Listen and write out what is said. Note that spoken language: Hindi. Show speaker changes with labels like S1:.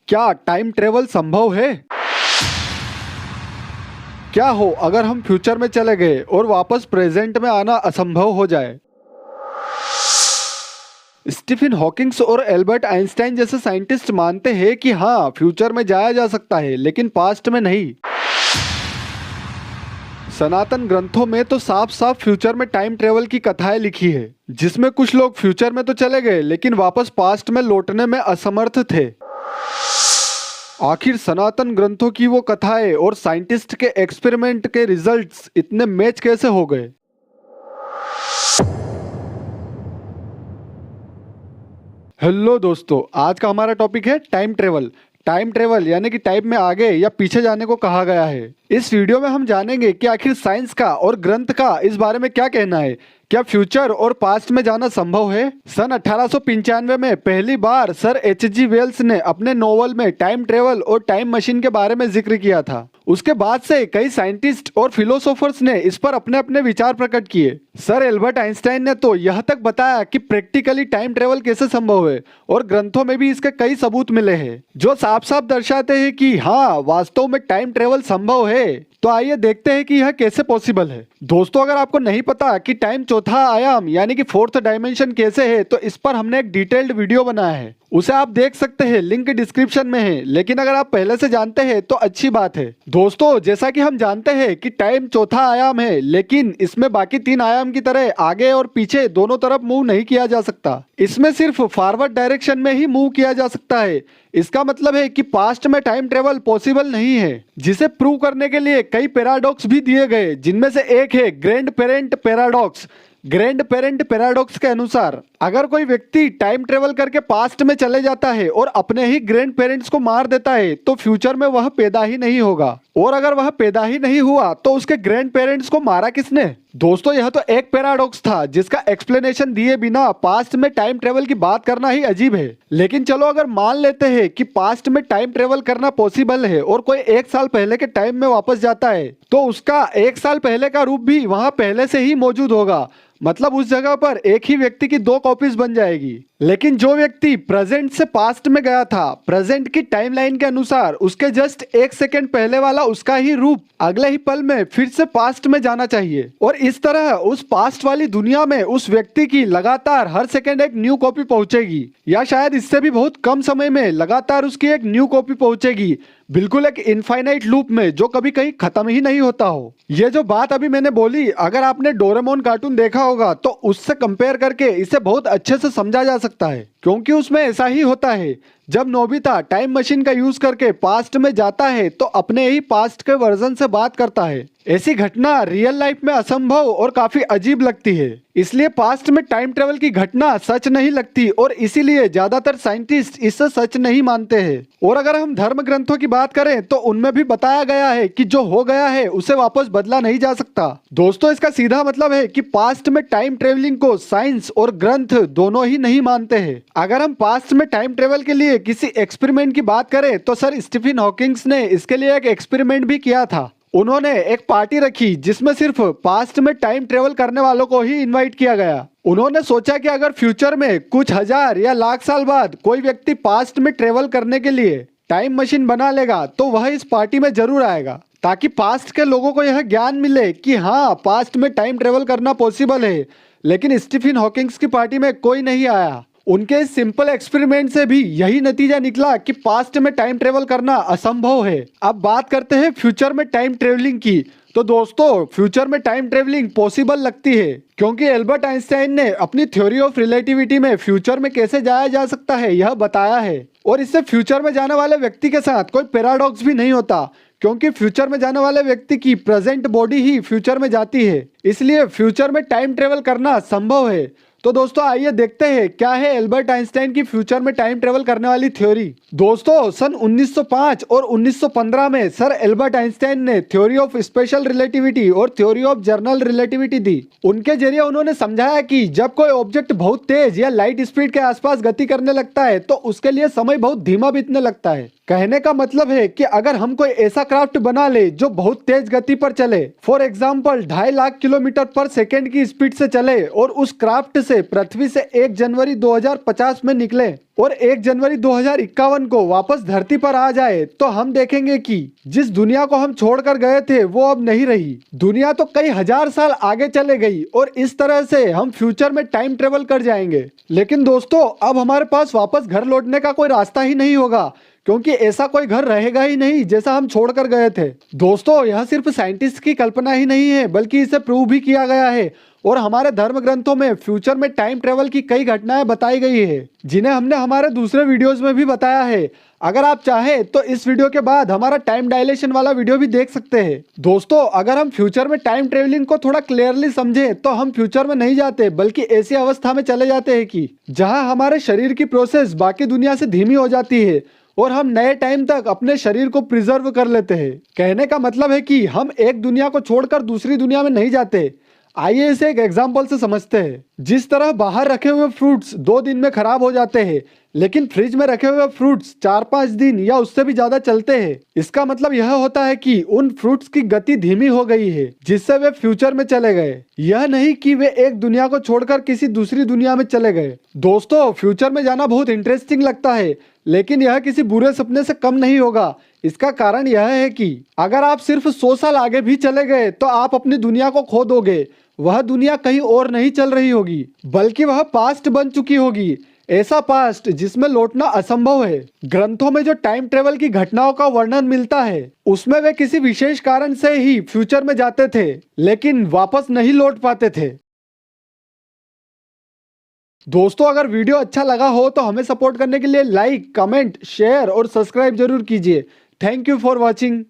S1: क्या टाइम ट्रेवल संभव है? क्या हो अगर हम फ्यूचर में चले गए और वापस प्रेजेंट में आना असंभव हो जाए? स्टीफन हॉकिंग्स और एल्बर्ट आइंस्टाइन जैसे साइंटिस्ट मानते हैं कि हाँ, फ्यूचर में जाया जा सकता है, लेकिन पास्ट में नहीं। सनातन ग्रंथों में तो साफ साफ फ्यूचर में टाइम ट्रेवल की कथाएं लिखी है, जिसमें कुछ लोग फ्यूचर में तो चले गए लेकिन वापस पास्ट में लौटने में असमर्थ थे। आखिर सनातन ग्रंथों की वो कथाएं और साइंटिस्ट के एक्सपेरिमेंट के रिजल्ट्स इतने मैच कैसे हो गए? हेलो दोस्तों, आज का हमारा टॉपिक है टाइम ट्रेवल। टाइम ट्रेवल यानी कि टाइम में आगे या पीछे जाने को कहा गया है। इस वीडियो में हम जानेंगे कि आखिर साइंस का और ग्रंथ का इस बारे में क्या कहना है। क्या फ्यूचर और पास्ट में जाना संभव है? सन 1895 में पहली बार सर H.G. वेल्स ने अपने नोवेल में टाइम ट्रेवल और टाइम मशीन के बारे में जिक्र किया था। उसके बाद से कई साइंटिस्ट और फिलोसोफर्स ने इस पर अपने अपने विचार प्रकट किए। सर एल्बर्ट आइंस्टाइन ने तो यह तक बताया कि प्रैक्टिकली टाइम ट्रेवल कैसे संभव है, और ग्रंथों में भी इसके कई सबूत मिले हैं जो साफ साफ दर्शाते हैं कि हाँ, वास्तव में टाइम ट्रेवल संभव है। तो आइए देखते हैं कि यह कैसे पॉसिबल है। दोस्तों, अगर आपको नहीं पता कि टाइम चौथा आयाम यानी कि फोर्थ डायमेंशन कैसे है, तो इस पर हमने एक डिटेल्ड वीडियो बनाया है, उसे आप देख सकते हैं, लिंक डिस्क्रिप्शन में है। लेकिन अगर आप पहले से जानते हैं तो अच्छी बात है। दोस्तों, जैसा कि हम जानते हैं कि टाइम चौथा आयाम है, लेकिन इसमें बाकी तीन आयाम की तरह आगे और पीछे दोनों तरफ मूव नहीं किया जा सकता। इसमें सिर्फ फॉरवर्ड डायरेक्शन में ही मूव किया जा सकता है। इसका मतलब है कि पास्ट में टाइम ट्रेवल पॉसिबल नहीं है, जिसे प्रूव करने के लिए कई पैराडॉक्स भी दिए गए, जिनमें से एक है grand parent paradox. Grand parent paradox के अनुसार अगर कोई व्यक्ति टाइम ट्रेवल करके पास्ट में चले जाता है और अपने ही ग्रैंड पेरेंट्स को मार देता है, तो फ्यूचर में वह पैदा ही नहीं होगा, और अगर वह पैदा ही नहीं हुआ तो उसके ग्रैंड पेरेंट्स को मारा किसने? दोस्तों, यह तो एक पैराडॉक्स था जिसका एक्सप्लेनेशन दिए बिना पास्ट में टाइम ट्रेवल की बात करना ही अजीब है। लेकिन चलो, अगर मान लेते हैं कि पास्ट में टाइम ट्रेवल करना पॉसिबल है और कोई 1 साल पहले के टाइम में वापस जाता है, तो उसका 1 साल पहले का रूप भी वहां पहले से ही मौजूद होगा। मतलब उस जगह पर एक ही व्यक्ति की 2 कॉपीज बन जाएगी। लेकिन जो व्यक्ति प्रेजेंट से पास्ट में गया था, प्रेजेंट की टाइमलाइन के अनुसार उसके जस्ट 1 सेकंड पहले वाला उसका ही रूप अगले ही पल में फिर से पास्ट में जाना चाहिए, और इस तरह उस पास्ट वाली दुनिया में उस व्यक्ति की लगातार हर सेकंड एक न्यू कॉपी पहुंचेगी, या शायद इससे भी बहुत कम समय में लगातार उसकी एक न्यू कॉपी पहुंचेगी, बिल्कुल एक इनफाइनाइट लूप में जो कभी कहीं खत्म ही नहीं होता हो। ये जो बात अभी मैंने बोली, अगर आपने डोरेमोन कार्टून देखा होगा तो उससे कंपेयर करके इसे बहुत अच्छे से समझा जा सकता है, क्योंकि उसमें ऐसा ही होता है। जब नोबिता टाइम मशीन का यूज करके पास्ट में जाता है तो अपने ही पास्ट के वर्जन से बात करता है। ऐसी घटना रियल लाइफ में असंभव और काफी अजीब लगती है, इसलिए पास्ट में टाइम ट्रेवल की घटना सच नहीं लगती, और इसीलिए ज्यादातर साइंटिस्ट इसे सच नहीं मानते हैं। और अगर हम धर्म ग्रंथों की बात करें तो उनमें भी बताया गया है कि जो हो गया है उसे वापस बदला नहीं जा सकता। दोस्तों, इसका सीधा मतलब है कि पास्ट में टाइम ट्रेवलिंग को साइंस और ग्रंथ दोनों ही नहीं मानते हैं। अगर हम पास्ट में टाइम ट्रेवल के लिए किसी एक्सपेरिमेंट की बात करें तो सर स्टीफन हॉकिंग्स ने इसके लिए एक एक्सपेरिमेंट भी किया था। उन्होंने एक पार्टी रखी जिसमें सिर्फ पास्ट में टाइम ट्रेवल करने वालों को ही इनवाइट किया गया। उन्होंने सोचा कि अगर फ्यूचर में कुछ हजार या लाख साल बाद कोई व्यक्ति पास्ट में ट्रेवल करने के लिए टाइम मशीन बना लेगा तो वह इस पार्टी में जरूर आएगा, ताकि पास्ट के लोगों को यह ज्ञान मिले कि हाँ, पास्ट में टाइम ट्रेवल करना पॉसिबल है। लेकिन स्टीफन हॉकिंग्स की पार्टी में कोई नहीं आया। उनके इस सिंपल एक्सपेरिमेंट से भी यही नतीजा निकला कि पास्ट में टाइम ट्रेवल करना असंभव है। अब बात करते हैं फ्यूचर में टाइम ट्रेवलिंग की। तो दोस्तों, फ्यूचर में टाइम ट्रेवलिंग पॉसिबल लगती है, क्योंकि एल्बर्ट आइंस्टाइन ने अपनी थ्योरी ऑफ रिलेटिविटी में फ्यूचर में कैसे जाया जा सकता है यह बताया है। और इससे फ्यूचर में जाने वाले व्यक्ति के साथ कोई पैराडॉक्स भी नहीं होता, क्योंकि फ्यूचर में जाने वाले व्यक्ति की प्रेजेंट बॉडी ही फ्यूचर में जाती है, इसलिए फ्यूचर में टाइम ट्रेवल करना संभव है। तो दोस्तों, आइए देखते हैं क्या है एल्बर्ट आइंस्टाइन की फ्यूचर में टाइम ट्रेवल करने वाली थ्योरी। दोस्तों, सन 1905 और 1915 में सर एल्बर्ट आइंस्टाइन ने थ्योरी ऑफ स्पेशल रिलेटिविटी और थ्योरी ऑफ जनरल रिलेटिविटी दी। उनके जरिए उन्होंने समझाया कि जब कोई ऑब्जेक्ट बहुत तेज या लाइट स्पीड के आसपास गति करने लगता है तो उसके लिए समय बहुत धीमा बीतने लगता है। कहने का मतलब है कि अगर हम कोई ऐसा क्राफ्ट बना ले जो बहुत तेज गति पर चले, फॉर एग्जाम्पल 2.5 लाख किलोमीटर पर सेकेंड की स्पीड से चले और उस क्राफ्ट से पृथ्वी से 1 जनवरी 2050 में निकले और 1 जनवरी 2051 को वापस धरती पर आ जाए, तो हम देखेंगे कि जिस दुनिया को हम छोड़कर गए थे वो अब नहीं रही। दुनिया तो कई हजार साल आगे चले गई और इस तरह से हम फ्यूचर में टाइम ट्रेवल कर जाएंगे। लेकिन दोस्तों, अब हमारे पास वापस घर लौटने का कोई रास्ता ही नहीं होगा, क्योंकि ऐसा कोई घर रहेगा ही नहीं जैसा हम छोड़कर गए थे। दोस्तों, यह सिर्फ साइंटिस्ट की कल्पना ही नहीं है, बल्कि इसे प्रूव भी किया गया है और हमारे धर्म ग्रंथों में फ्यूचर में टाइम ट्रेवल की कई घटनाएं बताई गई है, जिन्हें हमने हमारे दूसरे वीडियोस में भी बताया है। अगर आप चाहें तो इस वीडियो के बाद हमारा टाइम डायलेशन वाला वीडियो भी देख सकते हैं। दोस्तों, अगर हम फ्यूचर में टाइम ट्रेवलिंग को थोड़ा क्लियरली समझे तो हम फ्यूचर में नहीं जाते, बल्कि ऐसी अवस्था में चले जाते हैं कि जहां हमारे शरीर की प्रोसेस बाकी दुनिया से धीमी हो जाती है और हम नए टाइम तक अपने शरीर को प्रिजर्व कर लेते हैं। कहने का मतलब है कि हम एक दुनिया को छोड़कर दूसरी दुनिया में नहीं जाते। आइए इसे एक एग्जाम्पल से समझते हैं। जिस तरह बाहर रखे हुए फ्रूट्स 2 दिन में खराब हो जाते हैं, लेकिन फ्रिज में रखे हुए फ्रूट्स 4-5 दिन या उससे भी ज्यादा चलते हैं। इसका मतलब यह होता है कि उन फ्रूट्स की गति धीमी हो गई है, जिससे वे फ्यूचर में चले गए। यह नहीं कि वे एक दुनिया को छोड़कर किसी दूसरी दुनिया में चले गए। दोस्तों, फ्यूचर में जाना बहुत इंटरेस्टिंग लगता है, लेकिन यह किसी बुरे सपने से कम नहीं होगा। इसका कारण यह है कि अगर आप सिर्फ 100 साल आगे भी चले गए तो आप अपनी दुनिया को खो दोगे। वह दुनिया कहीं और नहीं चल रही होगी, बल्कि वह पास्ट बन चुकी होगी। ऐसा पास्ट जिसमें लौटना असंभव है। ग्रंथों में जो टाइम ट्रेवल की घटनाओं का वर्णन मिलता है, उसमें वे किसी विशेष कारण से ही फ्यूचर में जाते थे, लेकिन वापस नहीं लौट पाते थे। दोस्तों, अगर वीडियो अच्छा लगा हो तो हमें सपोर्ट करने के लिए लाइक, कमेंट, शेयर और सब्सक्राइब जरूर कीजिए। Thank you for watching.